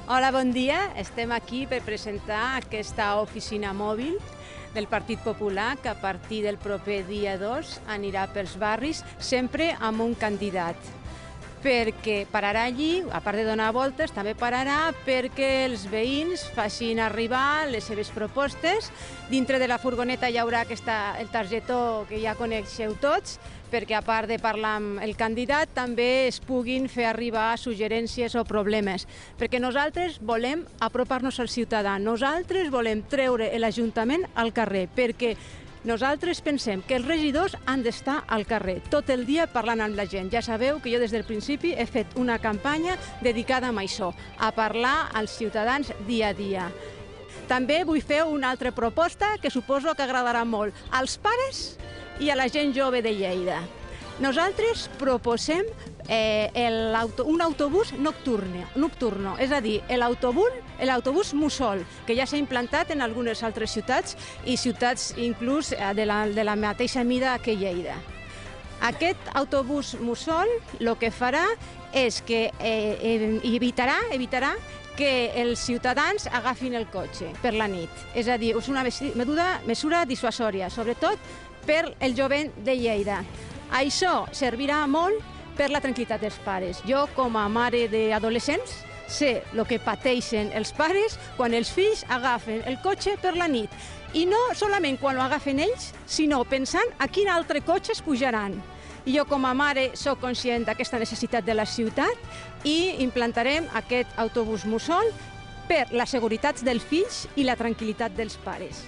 Hola, bon dia. Estem aquí per presentar aquesta oficina mòbil del Partit Popular que a partir del proper dia 2 anirà pels barris, sempre amb un candidat. Perquè pararà allí, a part de donar voltes, també pararà perquè els veïns facin arribar les seves propostes. Dintre de la furgoneta hi haurà el targetó que ja coneixeu tots, perquè a part de parlar amb el candidat també es puguin fer arribar suggerències o problemes. Perquè nosaltres volem apropar-nos al ciutadà, nosaltres volem treure l'Ajuntament al carrer, perquè nosaltres pensem que els regidors han d'estar al carrer tot el dia parlant amb la gent. Ja sabeu que jo des del principi he fet una campanya dedicada a això, a parlar als ciutadans dia a dia. També vull fer una altra proposta que suposo que agradarà molt als pares i a la gent jove de Lleida. Nosaltres proposem un autobús nocturno, és a dir, l'autobús mussol, que ja s'ha implantat en algunes altres ciutats i ciutats inclús de la mateixa mida que Lleida. Aquest autobús mussol el que farà és que evitarà que els ciutadans agafin el cotxe per la nit. És a dir, és una mesura dissuasòria, sobretot per el jovent de Lleida. Això servirà molt per la tranquil·litat dels pares. Jo, com a mare d'adolescents, sé el que pateixen els pares quan els fills agafen el cotxe per la nit. I no solament quan ho agafen ells, sinó pensant a quin altre cotxe es pujaran. I jo, com a mare, soc conscient d'aquesta necessitat de la ciutat i implantarem aquest autobús mussol per la seguretat dels fills i la tranquil·litat dels pares.